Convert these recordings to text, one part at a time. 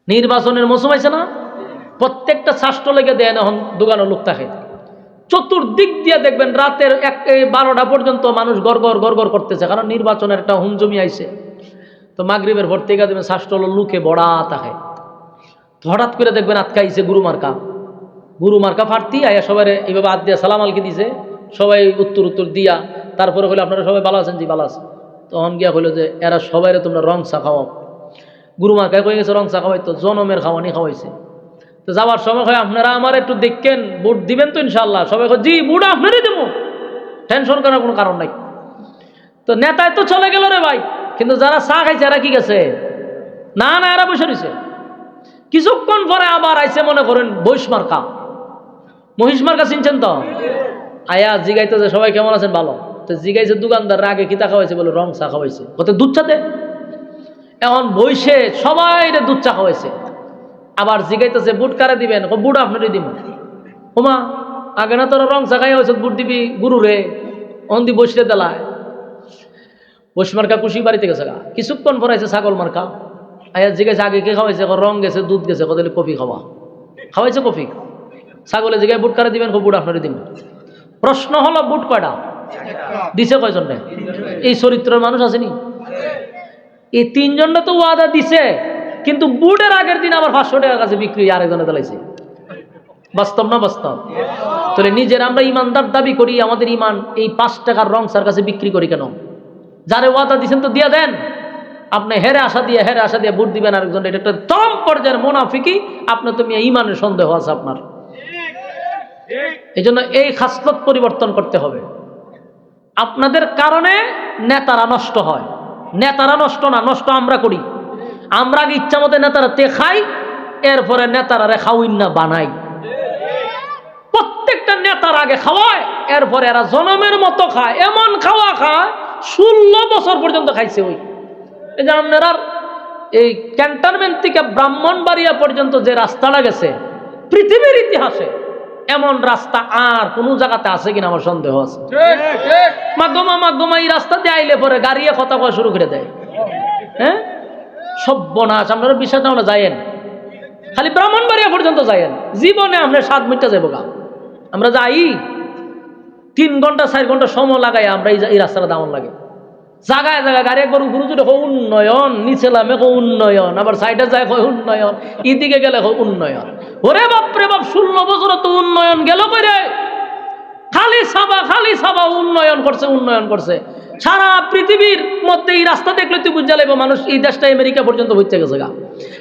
নির্বাচনের মৌসুম আছে না, প্রত্যেকটা ছাত্র লেগে দেয় না, এখন দোকানের লোক থাকে চতুর্দিক দিয়ে দেখবেন রাতের 12টা পর্যন্ত মানুষ গড়গড় করতেছে, কারণ নির্বাচনের একটা হুমজমি আইছে। তো মাগরিবের ভোর থেকে দেবেন ছাত্র লুকে বড়া থাকে। হঠাৎ করে দেখবেন আটকাইছে গুরু মার্কা ফাটতি আয়া সবাই এইভাবে হাত দিয়া সালাম আলকি দিছে, সবাই উত্তর দিয়া তারপরে হলো আপনারা সবাই ভালো আছেন? জি ভালো আছেন। তখন গিয়া হইলো যে এরা সবাই তোমরা রং চা খাওয়াও। গুরু মার্কায় কয়ে গেছে রং চা খাওয়াই, তো জনমের খাওয়ানি খাওয়াইছে। তো যাওয়ার সময় হয় আপনারা আমার একটু দেখেন, ভোট দিবেন তো ইনশাল্লাহ? সবাই জি ভোট আপনারই দেবো, টেনশন করার কোনো কারণ নাই। তো নেতায় তো চলে গেল রে ভাই, কিন্তু যারা চা খাইছে এরা কি গেছে? না এরা বসে রয়েছে। কিছুক্ষণ পরে আবার আইসে মনে করেন মহিষ মার্কা চিনছেন তো? আয়া জিগাইতে যে সবাই কেমন আছেন? ভালো। তো জিগাইছে দোকানদার আগে কিতা খাওয়াইছে? বলে রং চা খাওয়াইছে। কত দুধ চাতে এখন বইসে সবাই দুধ চা খাওয়াইছে। আবার জিগাইতেছে বুট কারে দিবেন? বুট আপনারই দিব। ওমা আগে না তোরা রং চা খাই হয়েছে, বুট দিবি গুরু রে, অন্দি বসলে দেলায়। বৈশ মার্কা খুশি বাড়িতে গেছে গা। কিছুক্ষণ পর আছে ছাগল মার্কা আয়া জিজ্ঞাসা আগে কে খাওয়াইছে? রং গেছে, দুধ গেছে। কত কফি খাওয়াইছে কফি। ছাগলে জিগায় বুট কারে দিবেন? বুট আপনারই দিব। প্রশ্ন হলো বুট কয়টা দিছে? কয়জন? এই চরিত্রের মানুষ আসেনি? এই 3 জনটা তো ওয়াদা দিছে, কিন্তু বুটের আগের দিন আবার 500 টাকার কাছে বিক্রি আরেকজনে দিলাইছে। বাস্তব না বাস্তব? তাহলে নিজের আমরা ইমানদার দাবি করি, আমাদের ইমান এই 5 টাকার রং সার কাছে বিক্রি করি কেন? যারে ওয়াদা দিচ্ছেন তো দিয়া দেন। আপনি হেরে আশা দিয়ে ভোট দিবেন আরেকজন, এটা একটা চরম পর্যায়ের মুনাফিকি। আপনার তো ইমানের সন্দেহ আছে আপনার। এই জন্য এই খাসলত পরিবর্তন করতে হবে। আপনাদের কারণে নেতারা নষ্ট হয়। নেতারা নষ্ট না, নষ্ট আমরা করি। আমরা আগে ইচ্ছা মতো নেতারা তে খাই, এরপরে নেতারা খাওয়িন না বানাই। প্রত্যেকটা নেতার আগে খাওয়ায়, এরপরে এরা জনমের মতো খায়। এমন খাওয়া খায় 16 বছর পর্যন্ত খাইছে। ওই এই যে আপনার এই ক্যান্টনমেন্ট থেকে ব্রাহ্মণবাড়িয়া পর্যন্ত যে রাস্তাটা গেছে, পৃথিবীর ইতিহাসে এমন রাস্তা আর কোন জায়গাতে আছে কিনা আমার সন্দেহ আছে। মাগমা এই রাস্তা দিয়ে আইলে পরে গাড়িয়ে কথা কওয়া শুরু করে দেয়। হ্যাঁ সর্বনাশ। আপনারা বিশ্বাস না হলে যাইয়েন, খালি ব্রাহ্মণবাড়িয়া পর্যন্ত যাইয়েন, জীবনে আমরা 7 মিনিটে যাবো গা। আমরা যাই 3 ঘন্টা 4 ঘন্টা সময় লাগাই আমরা এই রাস্তাটা দামন লাগে। জায়গায় গাড়ি একবার উপরে যদি উন্নয়ন, নিচে নামে উন্নয়ন, আবার সাইডে যায় উন্নয়ন, এদিকে গেলে উন্নয়ন। ওরে বাপরে বাপ, 16 বছর তো উন্নয়ন গেল কইরে। খালি সাবা উন্নয়ন করছে। সারা পৃথিবীর মধ্যে এই রাস্তা দেখলে তুই বুঝা লাগবে মানুষ এই দেশটা আমেরিকা পর্যন্ত হইতে গেছে গা।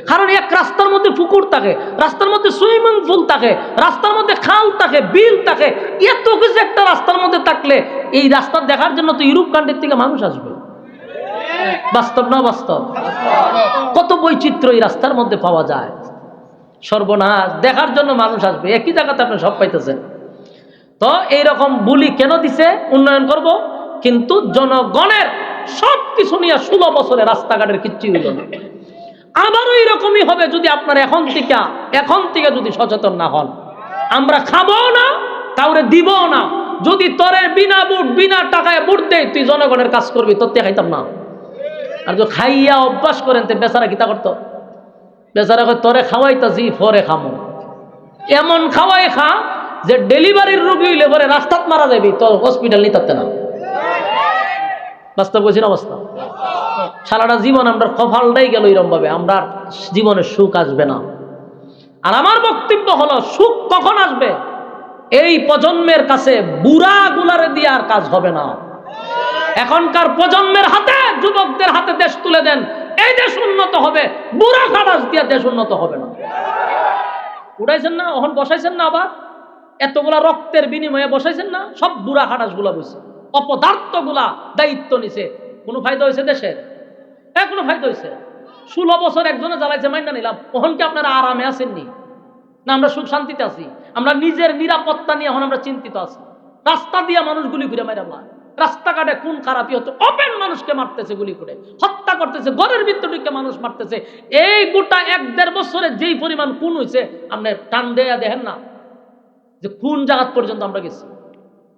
কারণ এক রাস্তার মধ্যে পুকুর থাকে, রাস্তার মধ্যে সুইমিং পুল থাকে, রাস্তার মধ্যে খাল থাকে, বিল থাকে। এত কিছু একটা রাস্তার মধ্যে থাকলে এই রাস্তা দেখার জন্য তো ইউরোপ কান্ট্রির থেকে মানুষ আসবে। বাস্তব না বাস্তব? কত বৈচিত্র্য এই রাস্তার মধ্যে পাওয়া যায়। সর্বনাশ, দেখার জন্য মানুষ আসবে। একই জায়গাতে আপনি সব পাইতেছেন। তো এইরকম বুলি কেন দিছে? উন্নয়ন করব, কিন্তু জনগণের সবকিছু নিয়ে 16 বছরে রাস্তাঘাটের কিচ্ছু হইল না। আবারও এইরকমই হবে যদি আপনারা এখন থেকে যদি সচেতন না হন। আমরা খাবো না, কাউরে দিব না। যদি তোরে বিনা টাকায় ভোট দেয়, তুই জনগণের কাজ করবি, তোর তে খাইতাম না। আর যদি খাইয়া অভ্যাস করেন, তো বেচারা কিতা করতো? বেচারা তোরে খাওয়াইতাছি পরে খামো। এমন খাওয়াই খা যে ডেলিভারির রোগী হইলে পরে রাস্তাত মারা যাবি, তোর হসপিটাল নিতে না। বাস্তব বলছি না বাস্তব? সারাটা জীবন আমরা কপালটাই গেল এরকম ভাবে, আমরা জীবনে সুখ আসবে না। আর আমার বক্তব্য হলো, সুখ কখন আসবে? এই প্রজন্মের কাছে বুড়া গুলারে দিয়ে আর কাজ হবে না। এখনকার প্রজন্মের হাতে, যুবকদের হাতে দেশ তুলে দেন, এই দেশ উন্নত হবে। বুড়া খাটাস দিয়ে দেশ উন্নত হবে না। উঠাইছেন না, এখন বসাইছেন না, আবার এতগুলা রক্তের বিনিময়ে বসাইছেন না, সব বুড়া খাটাস গুলা বসে, অপদার্থ গুলা দায়িত্ব নিছে। কোনো ফায়দা হয়েছে দেশের? কোনো ফায়দা হয়েছে? 16 বছর একজনে জ্বালাইছে, মাইনা নিলাম। ওখান কি আপনারা আরামে আসেননি? না আমরা সুখ শান্তিতে আছি? আমরা নিজের নিরাপত্তা নিয়ে এখন আমরা চিন্তিত আছি। রাস্তা দিয়ে মানুষ গুলি করে মাইরা, রাস্তাঘাটে খুন খারাপি হচ্ছে, ওপেন মানুষকে মারতেছে, গুলি করে হত্যা করতেছে, ঘরের ভিতরে মানুষ মারতেছে। এই গোটা 1-1.5 বছরে যেই পরিমাণ খুন হয়েছে, আপনি টান দেয়া দেখেন না যে কোন জায়গা পর্যন্ত আমরা গেছি।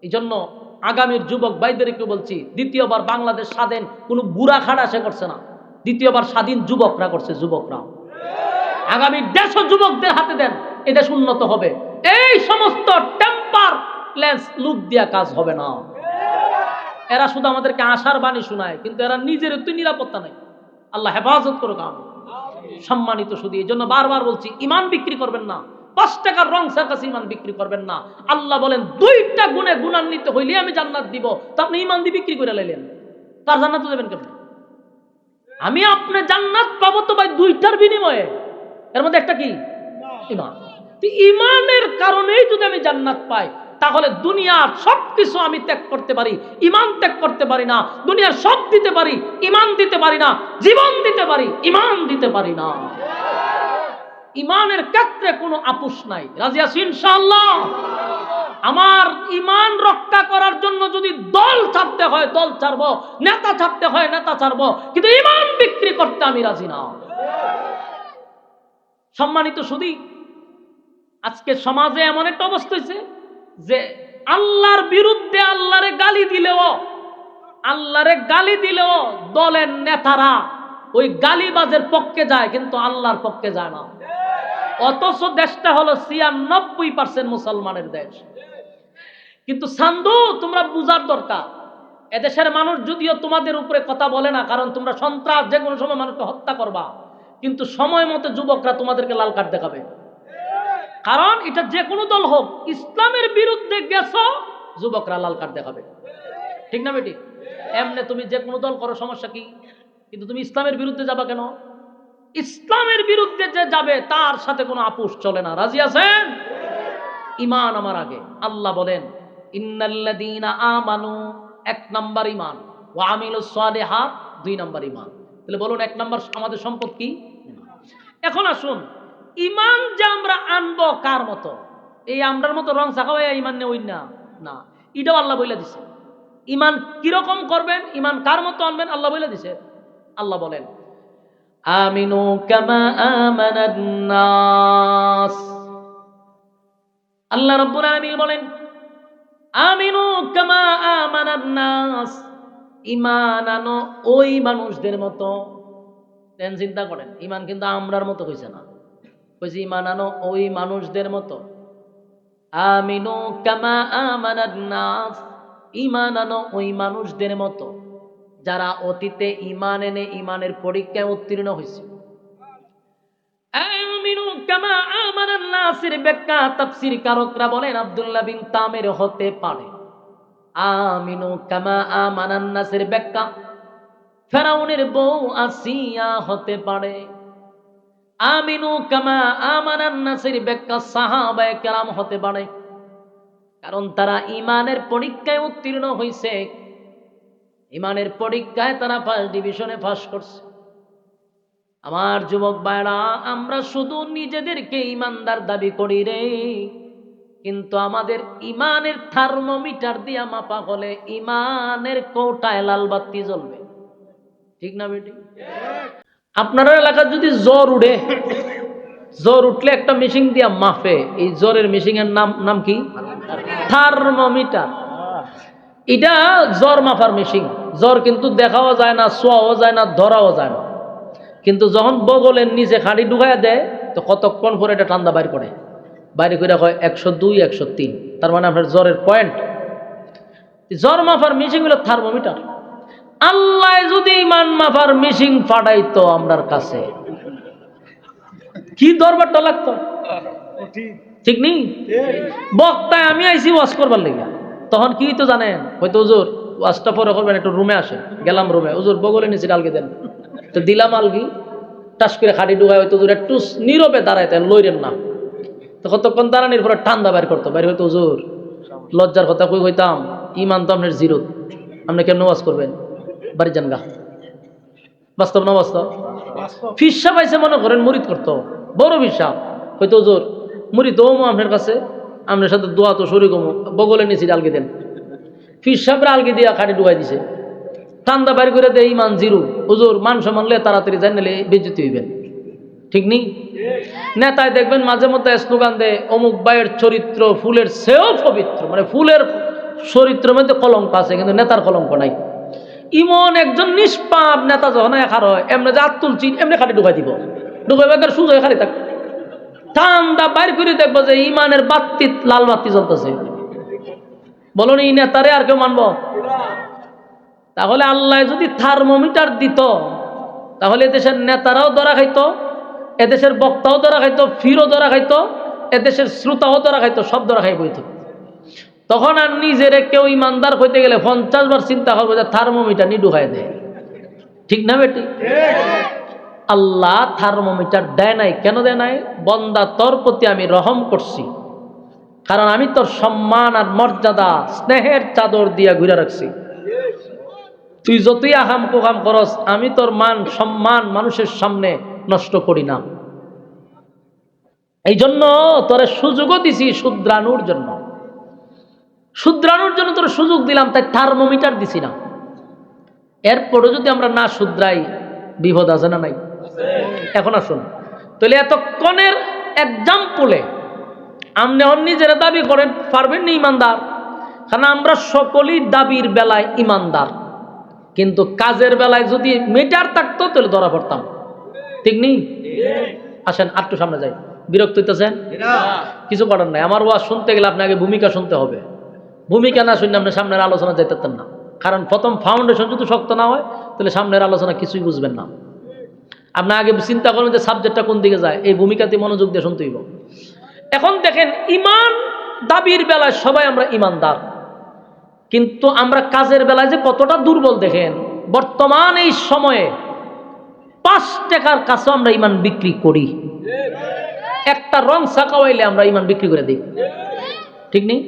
এই জন্য আগামীর যুবক ভাইদেরকে বলছি, দ্বিতীয়বার বাংলাদেশ স্বাধীন কোনো বুড়া খাড়া সে করছে না, দ্বিতীয়বার স্বাধীন যুবকরা করছে। যুবকরা আগামী দেশ যুবকদের হাতে দেন, এই দেশ উন্নত হবে। এই সমস্ত টেম্পারলেস লুক দিয়া কাজ হবে না। এরা শুধু আমাদেরকে আশার বাণী শোনায়, কিন্তু এরা নিজের তো নিরাপত্তা নাই। আল্লাহ হেফাজত করুক। আমি সম্মানিত শুধু এই জন্য বারবার বলছি, ইমান বিক্রি করবেন না। 5 টাকার রং সার্কাস ইমান বিক্রি করবেন না। আল্লাহ বলেন 2টা গুণে গুণান্বিত হইলে আমি জান্নাত দিব, তা আপনি ইমান দিয়ে বিক্রি করে লাইলেন, তার জান্নাত দেবেন কেমন? আমি আপনি জান্নাত পাবো তো ভাই 2টার বিনিময়ে, এর মধ্যে একটা কি? ইমান। ইমানের কারণেই যদি আমি জান্নাত পাই, তাহলে দুনিয়ার সবকিছু আমি ত্যাগ করতে পারি, ইমান ত্যাগ করতে পারি না। দুনিয়ার সব দিতে পারি, ইমান দিতে পারি না। জীবন দিতে পারি, ইমান দিতে পারি না। ইমানের ক্ষেত্রে কোনো আপোষ নাই। রাজি আছি ইনশাআল্লাহ? আমার ইমান রক্ষা করার জন্য যদি দল ছাড়তে হয় দল ছাড়বো, নেতা ছাড়তে হয় নেতা ছাড়বো, কিন্তু ইমান বিক্রি করতে আমি রাজি না। সম্মানিত শুধু আজকে সমাজে এমন একটা অবস্থা হয়েছে যে আল্লাহর বিরুদ্ধে আল্লাহরে গালি দিলেও দলের নেতারা ওই গালিবাজের পক্ষে যায়, কিন্তু আল্লাহর পক্ষে যায় না। অথচ দেশটা হলো 96% মুসলমানের দেশ। কিন্তু সান্ধু, তোমরা বুঝার দরকার, এদেশের মানুষ যদিও তোমাদের উপরে কথা বলে না, কারণ তোমরা সন্ত্রাস যে কোনো সময় মানুষকে হত্যা করবা, কিন্তু সময় মতো যুবকরা তোমাদেরকে লাল কার্ড দেখাবে। কারণ এটা যে কোনো দল হোক, ইসলামের বিরুদ্ধে গেছো, যুবকরা লাল কার্ড দেখাবে। ঠিক না বেটি? এমনি তুমি যে কোনো দল করো, সমস্যা কি? কিন্তু তুমি ইসলামের বিরুদ্ধে যাবা কেন? ইসলামের বিরুদ্ধে যে যাবে তার সাথে কোনো আপোষ চলে না। রাজি আছেন? ইমান আমার আগে। আল্লাহ বলেন ইন্নাল্লাযীনা আমানু, 1 নাম্বার ইমান, ওয়া আমিলুস সালিহাত 2 নাম্বার ইমান। তাহলে বলুন 1 নাম্বার আমাদের সম্পদ কি? এখন আসুন, ইমান যে আমরা আনবো কার মতো? এই আমরার মতো রং চাকা হয়ে ইমান নেই না, না, এটাও আল্লাহ বলে দিছে। ইমান কিরকম করবেন, ইমান কার মতো আনবেন আল্লাহ বলে দিছে। আল্লাহ বলেন আমিনু কামা আমানান নাস। আল্লাহ রাব্বুল আলামিন বলেন আমিনু কামা আমানান নাস, ঈমান আনো ওই মানুষদের মতো। দেন চিন্তা করেন, ঈমান কিন্তু আমরার মতো কইছে না, কইছে ঈমান আনো ওই মানুষদের মতো। আমিনু কামা আমানান নাস, ঈমান আনো ওই মানুষদের মতো যারা অতীতে ঈমান এনে ঈমানের পরীক্ষায় উত্তীর্ণ হয়েছে। আমিনু কামা আমানান নাসের ব্যাখ্যা তাফসীর কারকরা বলেন আব্দুল্লাহ বিন তামির হতে পারে। আমিনু কামা আমানান নাসের ব্যাখ্যা ফেরাউনের বউ আসিয়া হতে পারে। আমিনু কামা আমানান নাসের ব্যাখ্যা সাহাবায়ে কেরাম হতে পারে, কারণ তারা ঈমানের পরীক্ষায় উত্তীর্ণ হয়েছে। ঈমানের পরীক্ষায় তারা ফার্স্ট ডিভিশনে পাস করছে। আমার যুবক ভাইরা, আমরা শুধু নিজেদেরকে ঈমানদার দাবি করি রে, কিন্তু আমাদের ঈমানের থার্মোমিটার দিয়া মাপা হলে ঈমানের কৌটায় লাল বাতি জ্বলবে। ঠিক না বেটি? আপনার এলাকার যদি জ্বর উঠে, জ্বর উঠলে একটা মেশিন দিয়া মাপে, এই জ্বরের মেশিনের নাম কি? থার্মোমিটার। এটা জ্বর মাপার মেশিন। জ্বর কিন্তু দেখাও যায় না, ছোঁয়াও যায় না, ধরাও যায় না, কিন্তু যখন বগলের নিচে খাড়ি ঢুকাইয়া দেয় তো কতক্ষণ পরে এটা ঠান্ডা বাইর করে, বাইরে করে হয় 102 103, তার মানে আপনার জ্বরের পয়েন্ট। জ্বর মাপার মেশিন হলো থার্মোমিটার। আল্লাহ যদি ঈমান মাপার মেশিন পাঠাইতো আমরার কাছে, কি দরবারটা লাগতো? ঠিক নেই? বক্তায় আমি আইসি ওয়াজ করবার লেগে, তখন কি তো জানেন, হয়তো হুজুর ওয়াজটা পরে করবেন, একটু রুমে আসেন। গেলাম রুমে, হুজুর বগলে নিচে ডালকে দেন, তো দিলাম আলগি, টাস করে খাটি ঢুকায়, হয়তো হুজুর একটু নীরবে দাঁড়াইতেন, লইরেন না। তো কতক্ষণ দাঁড়ানির পরে ঠান্ডা বাইর করতো, বাইরে হয়তো হুজুর লজ্জার কথা কই হইতাম, ঈমান তো আপনার জিরো, আপনি কেমন ওয়াজ করবেন, বাড়ি যান গা। বাস্তব না বাস্তব? ফিসা পাইছে মনে করেন মুরিদ করতো, বড় ফিসা, হয়তো হুজুর মুরিদ ও আপনার কাছে, আপনার সাথে দোয়া তো শরীর কমো, বগলে নিচে আলগি দেন। ফিসাবরা আলগি দিয়া খাটি ঢুকাই দিছে, ঠান্ডা বাইর করে দেয়, ঈমান জিরো। হুজুর মান সম্মানলে তাড়াতাড়ি যাই, নাহলে বেজ্জতি হইবেন। ঠিক নেই? নেতায় দেখবেন মাঝে মধ্যে স্লোগান দেয় অমুক ভাইয়ের চরিত্র ফুলের চেয়েও পবিত্র, মানে ফুলের চরিত্রের মধ্যে কলঙ্ক আছে কিন্তু নেতার কলঙ্ক নাই। ইমন একজন নিষ্পাপ নেতা যখন একার হয়, এমনি যে আত্মুল চিন এমনি খাটি ঢুকাই দিব, ঢুকাইবে করে সুযোগ খালি থাক ঠান্ডা বাইর করে দেখবো যে ইমানের বাতি লাল বাতি জ্বলতেছে। বলুন এই নেতারে আর কেউ মানব? তাহলে আল্লাহ যদি থার্মোমিটার দিত তাহলে এদেশের নেতারাও ধরা খাইতো, এদেশের বক্তাও ধরা খাইতো, ফিরও ধরা খাইতো, এদেশের শ্রোতাও ধরা খাইতো, সব ধরা খাই বইত। তখন আর নিজের কেউ ইমানদার হইতে গেলে 50 বার চিন্তা করবো যে থার্মোমিটার নি ঢুকাই দেয়। ঠিক না বেটি? আল্লাহ থার্মোমিটার দেয় নাই। কেন দেয় নাই? বন্দা তোর প্রতি আমি রহম করছি, কারণ আমি তোর সম্মান আর মর্যাদা স্নেহের চাদর দিয়া ঘুরে রাখছি। তুই যতই আহাম কুহাম করস, আমি তোর মান সম্মান মানুষের সামনে নষ্ট করি না। এই জন্য তোরে সুযোগও দিছি শুধরানোর জন্য, শুধরানোর জন্য তোর সুযোগ দিলাম, তাই থার্মোমিটার দিছি না। এরপরও যদি আমরা না শুধরাই বিপদ আছে না নাই? এখন আসুন তাহলে এতক্ষণের এক্সাম্পলে আপনি নিজেরা দাবি করেন পারবেন না ইমানদার, কারণ আমরা সকলেই দাবির বেলায় ইমানদার, কিন্তু কাজের বেলায় যদি মিটার থাকতো তাহলে ধরা পড়তাম। ঠিক নেই? আসেন আরেকটু সামনে যাই। বিরক্ত হইতেছেন? কিছু করার নাই। আমার ওয়াজ শুনতে গেলে আপনাকে ভূমিকা শুনতে হবে। ভূমিকা না শুনলে আপনি সামনের আলোচনা যেতেন না, কারণ প্রথম ফাউন্ডেশন যদি শক্ত না হয় তাহলে সামনের আলোচনা কিছুই বুঝবেন না। আপনি আগে চিন্তা করবেন যে সাবজেক্টটা কোন দিকে যায়, এই ভূমিকাতে মনোযোগ দিয়ে শুনতে হইব। এখন দেখেন, ইমান দাবির বেলায় সবাই আমরা ইমানদার, কিন্তু আমরা কাজের বেলায় যে কতটা দুর্বল দেখেন। বর্তমান এই সময়ে 5 টাকার কাছে আমরা ইমান বিক্রি করি। একটা রং ছাকা হইলে আমরা ইমান বিক্রি করে দিই। ঠিক নেই?